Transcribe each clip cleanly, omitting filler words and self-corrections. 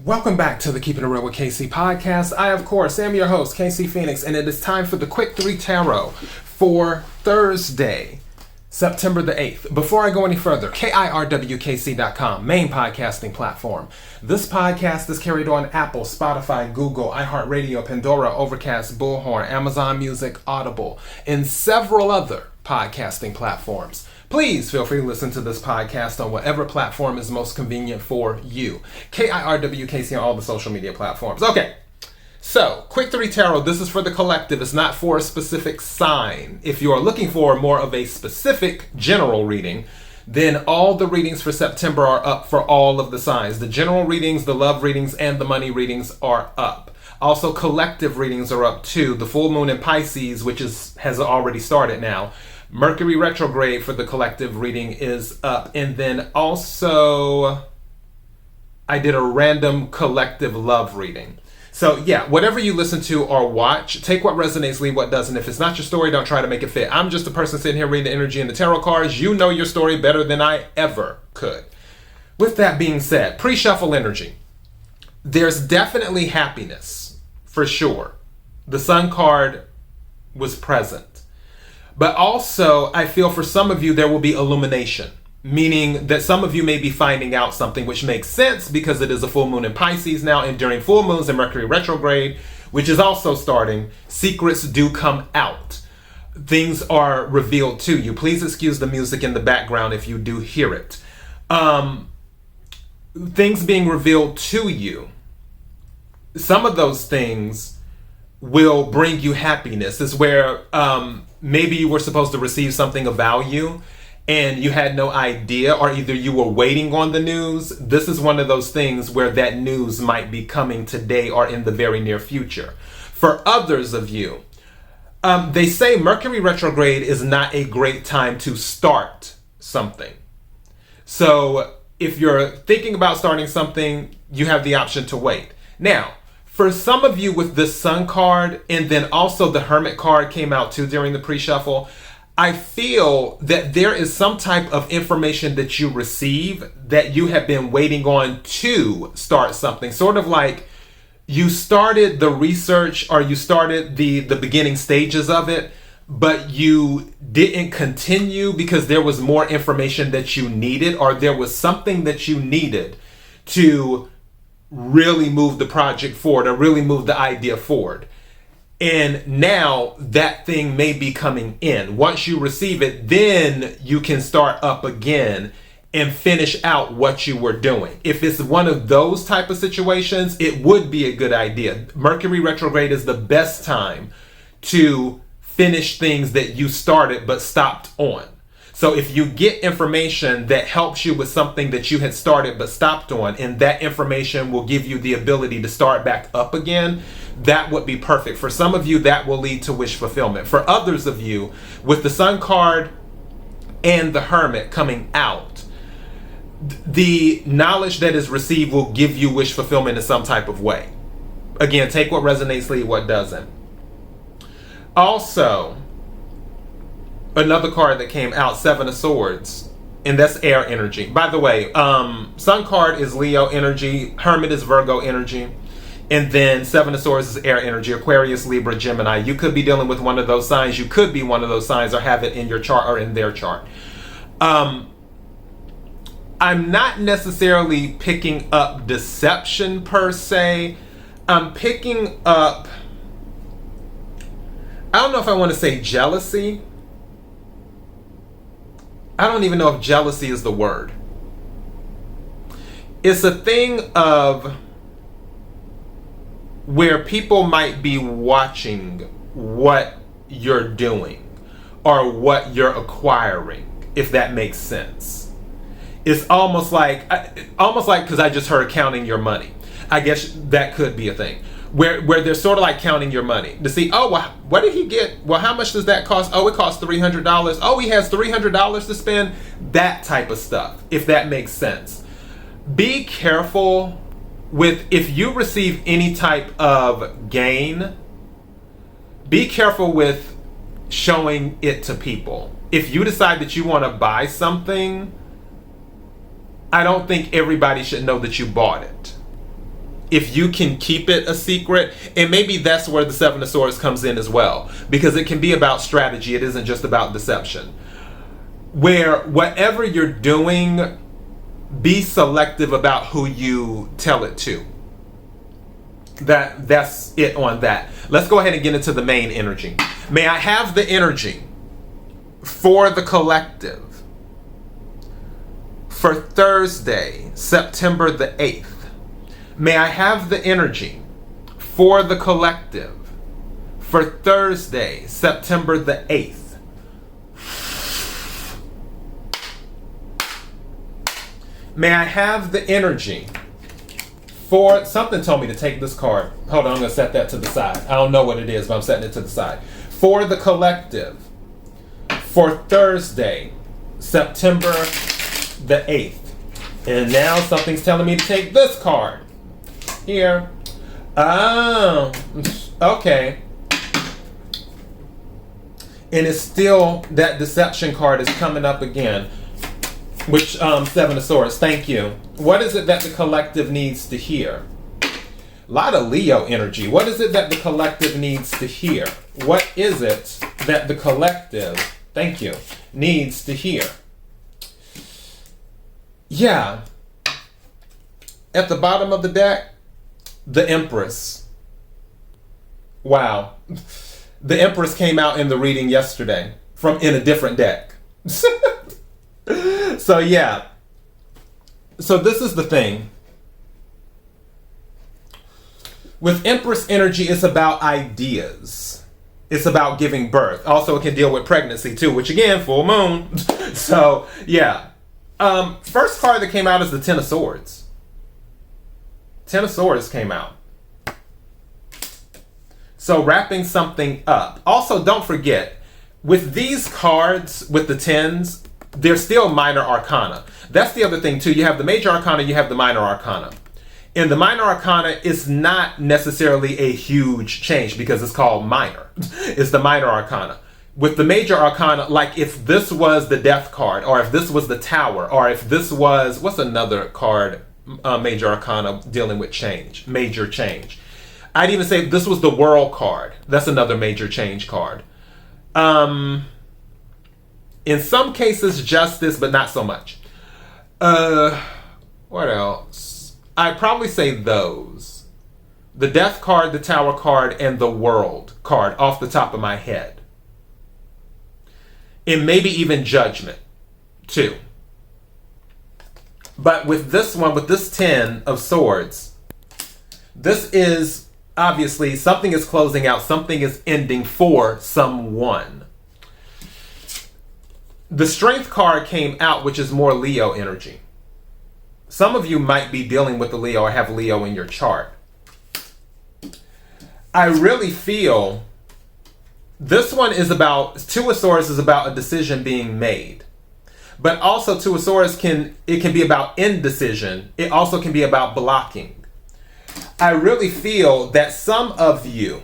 Welcome back to the Keeping It Real with KC podcast. I, of course, am your host, KC Phoenix, and it is time for the Quick 3 Tarot for Thursday, September the 8th. Before I go any further, KIRWKC.com, main podcasting platform. This podcast is carried on Apple, Spotify, Google, iHeartRadio, Pandora, Overcast, Bullhorn, Amazon Music, Audible, and several other podcasting platforms. Please feel free to listen to this podcast on whatever platform is most convenient for you. KIRWKC on all the social media platforms. Okay, so Quick 3 Tarot, this is for the collective. It's not for a specific sign. If you are looking for more of a specific general reading, then all the readings for September are up for all of the signs. The general readings, the love readings, and the money readings are up. Also, collective readings are up too. The full moon in Pisces, which has already started now. Mercury retrograde for the collective reading is up. And then also, I did a random collective love reading. So yeah, whatever you listen to or watch, take what resonates, leave what doesn't. If it's not your story, don't try to make it fit. I'm just a person sitting here reading the energy in the tarot cards. You know your story better than I ever could. With that being said, pre-shuffle energy. There's definitely happiness, for sure. The Sun card was present. But also, I feel for some of you, there will be illumination, meaning that some of you may be finding out something, which makes sense because it is a full moon in Pisces now, and during full moons in Mercury retrograde, which is also starting, secrets do come out. Things are revealed to you. Please excuse the music in the background if you do hear it. Things being revealed to you. Some of those things will bring you happiness. Is where maybe you were supposed to receive something of value and you had no idea, or either you were waiting on the news. This is one of those things where that news might be coming today or in the very near future. For others of you, they say Mercury retrograde is not a great time to start something. So if you're thinking about starting something, you have the option to wait. Now, for some of you with the Sun card, and then also the Hermit card came out too during the pre-shuffle, I feel that there is some type of information that you receive that you have been waiting on to start something. Sort of like you started the research or you started the beginning stages of it, but you didn't continue because there was more information that you needed, or there was something that you needed to really move the project forward or really move the idea forward. And now that thing may be coming in. Once you receive it, then you can start up again and finish out what you were doing. If it's one of those type of situations, it would be a good idea. Mercury retrograde is the best time to finish things that you started but stopped on. So if you get information that helps you with something that you had started but stopped on, and that information will give you the ability to start back up again, that would be perfect. For some of you, that will lead to wish fulfillment. For others of you, with the Sun card and the Hermit coming out, the knowledge that is received will give you wish fulfillment in some type of way. Again, take what resonates, leave what doesn't. Also, another card that came out, Seven of Swords, and that's air energy. By the way, Sun card is Leo energy, Hermit is Virgo energy, and then Seven of Swords is air energy, Aquarius, Libra, Gemini. You could be dealing with one of those signs. You could be one of those signs or have it in your chart or in their chart. I'm not necessarily picking up deception per se. I'm picking up, I don't know if I want to say jealousy. I don't even know if jealousy is the word. It's a thing of where people might be watching what you're doing or what you're acquiring, if that makes sense. It's almost like because I just heard counting your money. I guess that could be a thing. Where they're sort of like counting your money to see, oh, well, what did he get? Well, how much does that cost? Oh, it costs $300. Oh, he has $300 to spend. That type of stuff, if that makes sense. Be careful with, if you receive any type of gain, be careful with showing it to people. If you decide that you want to buy something, I don't think everybody should know that you bought it. if you can keep it a secret, and maybe that's where the Seven of Swords comes in as well, because it can be about strategy. It isn't just about deception. Where whatever you're doing, be selective about who you tell it to. That's it on that. Let's go ahead and get into the main energy. May I have the energy for the collective for Thursday, September the 8th. May I have the energy for the collective for Thursday, September the 8th. May I have the energy for, something told me to take this card. Hold on, I'm going to set that to the side. I don't know what it is, but I'm setting it to the side. For the collective for Thursday, September the 8th. And now something's telling me to take this card. Here. Oh, okay. And it's still, that deception card is coming up again. Which, Seven of Swords, thank you. What is it that the collective needs to hear? A lot of Leo energy. What is it that the collective needs to hear? What is it that the collective, thank you, needs to hear? Yeah. At the bottom of the deck, the Empress. Wow. The Empress came out in the reading yesterday in a different deck. So yeah. So this is the thing. With Empress energy, it's about ideas. It's about giving birth. Also, it can deal with pregnancy too, which again, full moon. So yeah. First card that came out is the Ten of Swords. Ten of Swords came out. So wrapping something up. Also, don't forget, with these cards, with the tens, they're still minor arcana. That's the other thing too. You have the major arcana, you have the minor arcana. In the minor arcana, it's not necessarily a huge change because it's called minor. It's the minor arcana. With the major arcana, like if this was the death card, or if this was the tower, or if this was, what's another card, major arcana dealing with change, major change. I'd even say if this was the world card. That's another major change card. In some cases, justice, but not so much. What else? I'd probably say those. The death card, the tower card, and the world card off the top of my head. And maybe even judgment, too. But with this one, with this 10 of Swords, this is obviously something is closing out, something is ending for someone. The Strength card came out, which is more Leo energy. Some of you might be dealing with the Leo or have Leo in your chart. I really feel this one is about, Two of Swords is about a decision being made. But also Two of Swords can be about indecision. It also can be about blocking. I really feel that some of you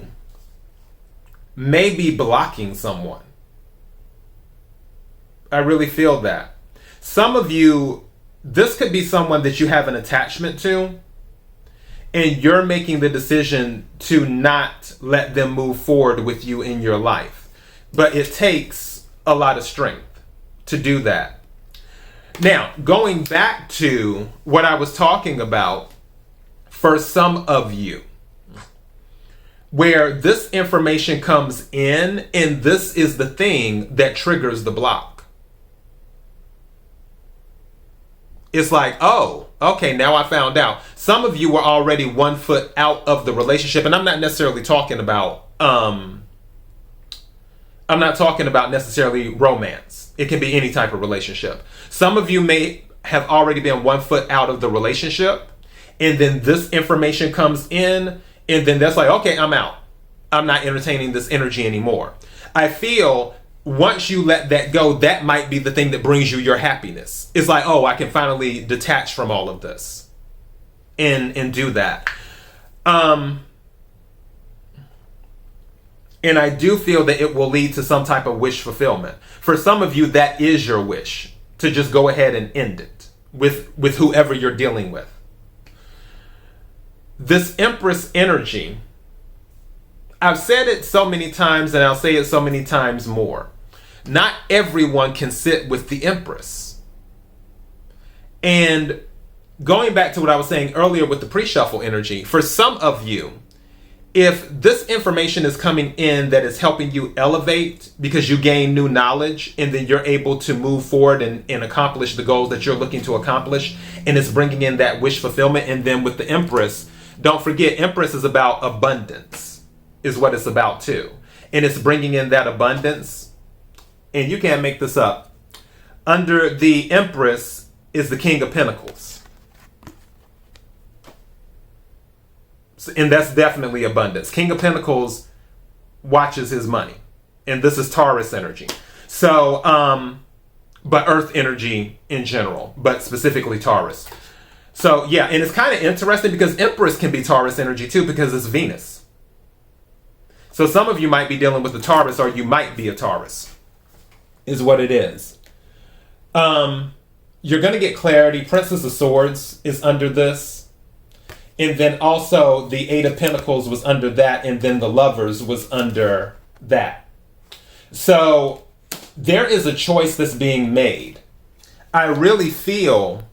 may be blocking someone. I really feel that. Some of you, this could be someone that you have an attachment to, and you're making the decision to not let them move forward with you in your life. But it takes a lot of strength to do that. Now, going back to what I was talking about, for some of you, where this information comes in, and this is the thing that triggers the block. It's like, oh, okay, now I found out. Some of you were already 1 foot out of the relationship, and I'm not necessarily talking about, necessarily romance. It can be any type of relationship. Some of you may have already been 1 foot out of the relationship, and then this information comes in, and then that's like, okay, I'm out. I'm not entertaining this energy anymore. I feel once you let that go, that might be the thing that brings you your happiness. It's like, oh, I can finally detach from all of this and do that. And I do feel that it will lead to some type of wish fulfillment. For some of you, that is your wish, to just go ahead and end it with whoever you're dealing with. this Empress energy, I've said it so many times and I'll say it so many times more. Not everyone can sit with the Empress. And going back to what I was saying earlier with the pre-shuffle energy, for some of you, if this information is coming in that is helping you elevate because you gain new knowledge and then you're able to move forward and accomplish the goals that you're looking to accomplish, and it's bringing in that wish fulfillment, and then with the Empress, don't forget, Empress is about abundance, is what it's about too. And it's bringing in that abundance, and you can't make this up. Under the Empress is the King of Pentacles. And that's definitely abundance. King of Pentacles watches his money. And this is Taurus energy. So, but Earth energy in general, but specifically Taurus. So, yeah, and it's kind of interesting because Empress can be Taurus energy too because it's Venus. So some of you might be dealing with the Taurus, or you might be a Taurus, is what it is. You're going to get clarity. Princess of Swords is under this. And then also the Eight of Pentacles was under that, and then the Lovers was under that. So there is a choice that's being made. I really feel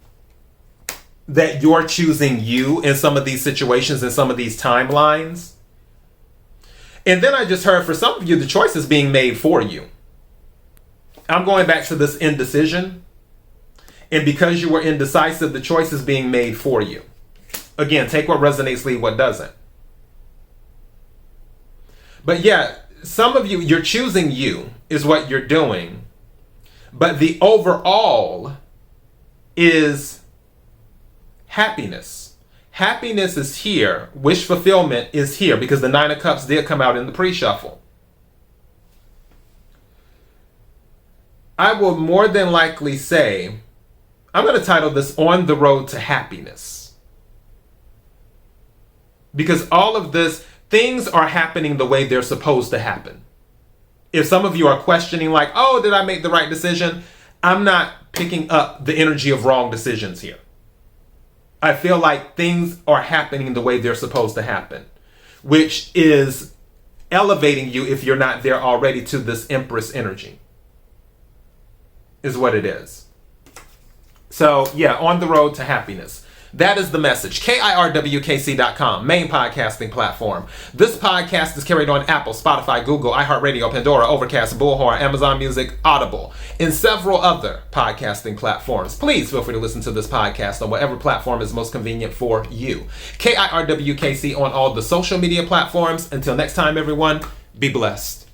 that you're choosing you in some of these situations, in some of these timelines. And then I just heard for some of you, the choice is being made for you. I'm going back to this indecision. And because you were indecisive, the choice is being made for you. Again, take what resonates, leave what doesn't. But yeah, some of you, you're choosing you is what you're doing. But the overall is happiness. Happiness is here. Wish fulfillment is here because the Nine of Cups did come out in the pre-shuffle. I will more than likely say, I'm going to title this On the Road to Happiness. Because all of this, things are happening the way they're supposed to happen. If some of you are questioning like, oh, did I make the right decision? I'm not picking up the energy of wrong decisions here. I feel like things are happening the way they're supposed to happen, which is elevating you if you're not there already to this Empress energy, is what it is. So yeah, on the road to happiness. That is the message. KIRWKC.com, main podcasting platform. This podcast is carried on Apple, Spotify, Google, iHeartRadio, Pandora, Overcast, Bullhorn, Amazon Music, Audible, and several other podcasting platforms. Please feel free to listen to this podcast on whatever platform is most convenient for you. KIRWKC on all the social media platforms. Until next time, everyone, be blessed.